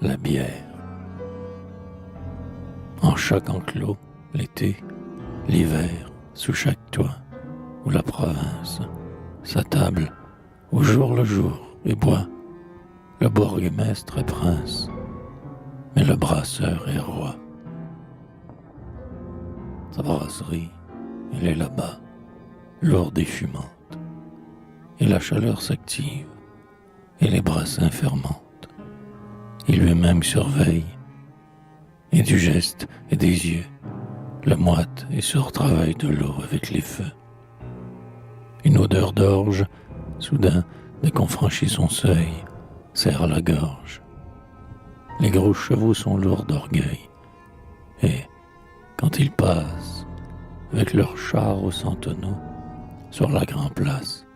la bière. En chaque enclos, l'été, l'hiver, sous chaque toit, ou la province, sa table, au jour le jour, et boit, le bourgmestre est prince, mais le brasseur est roi. Sa brasserie, elle est là-bas, lourde et fumante, et la chaleur s'active, et les brassins fermentent. Il lui-même surveille, et du geste et des yeux, le moite et surtravaille de l'eau avec les feux. Une odeur d'orge, soudain, dès qu'on franchit son seuil, serre la gorge. Les gros chevaux sont lourds d'orgueil, et, quand ils passent, avec leurs chars au centenaud, sur la grande place,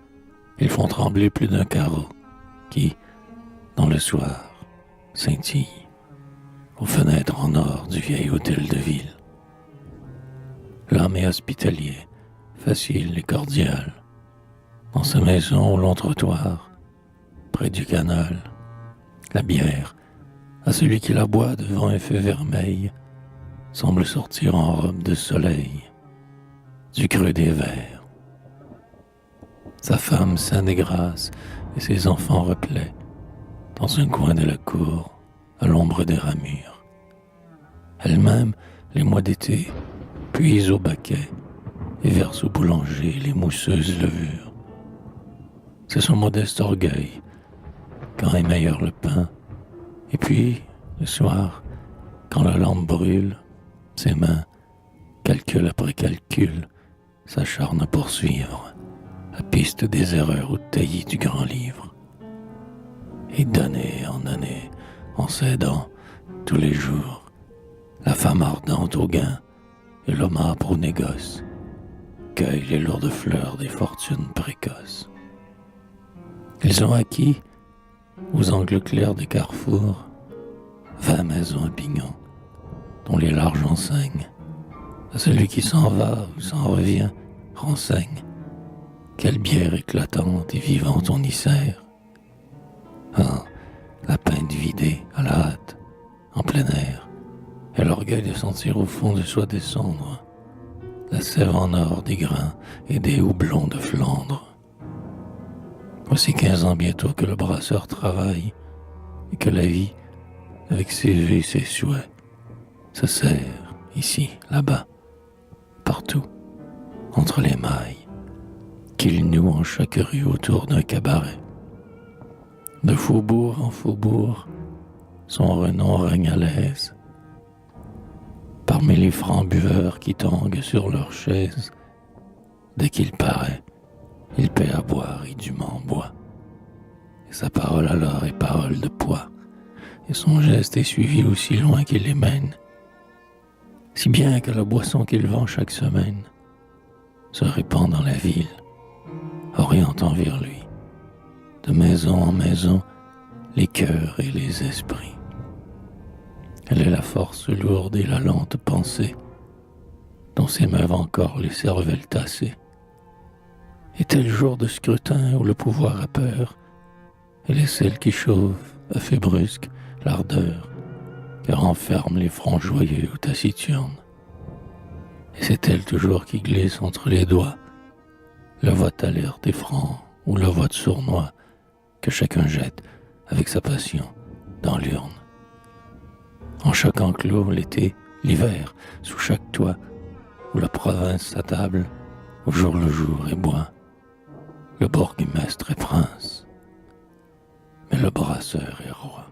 ils font trembler plus d'un carreau, qui, dans le soir, scintille aux fenêtres en or du vieil hôtel de ville. L'homme est hospitalier, facile et cordial. Dans sa maison au long trottoir, près du canal, la bière, à celui qui la boit devant un feu vermeil, semble sortir en robe de soleil du creux des verres. Sa femme saine et grasse et ses enfants replets dans un coin de la cour, à l'ombre des ramures. Elle-même, les mois d'été, puise au baquet et verse au boulanger les mousseuses levures. C'est son modeste orgueil quand est meilleur le pain. Et puis, le soir, quand la lampe brûle, ses mains, calcul après calcul, s'acharnent à poursuivre la piste des erreurs ou taillis du grand livre. Et d'année en année, en s'aidant tous les jours, la femme ardente au gain et l'homme âpre au négoce cueillent les lourdes fleurs des fortunes précoces. Ils ont acquis, aux angles clairs des carrefours, 20 maisons à pignon, dont les larges enseignes, à celui qui s'en va ou s'en revient, renseigne quelle bière éclatante et vivante on y sert. Ah, la pinte vidée à la hâte, en plein air, et l'orgueil de sentir au fond de soi descendre la sève en or des grains et des houblons de Flandre. Voici 15 ans bientôt que le brasseur travaille et que la vie, avec ses vœux et ses souhaits, se serre ici, là-bas, partout, entre les mailles qu'il noue en chaque rue autour d'un cabaret. De faubourg en faubourg, son renom règne à l'aise. Parmi les francs buveurs qui tanguent sur leurs chaises, dès qu'il paraît, il paie à boire et dûment boit. Et sa parole alors est parole de poids, et son geste est suivi aussi loin qu'il les mène, si bien que la boisson qu'il vend chaque semaine se répand dans la ville, orientant vers lui, de maison en maison, les cœurs et les esprits. Elle est la force lourde et la lente pensée, dont s'émeuvent encore les cervelles tassées. Et tel jour de scrutin où le pouvoir a peur, elle est celle qui chauffe, à fait brusque, l'ardeur, qui renferme les fronts joyeux ou taciturnes. Et c'est elle toujours qui glisse entre les doigts le vote alerte et franc ou le vote sournois que chacun jette avec sa passion dans l'urne. En chaque enclos, l'été, l'hiver, sous chaque toit, où la province s'attable, au jour le jour et boit, le bourgmestre est prince, mais le brasseur est roi.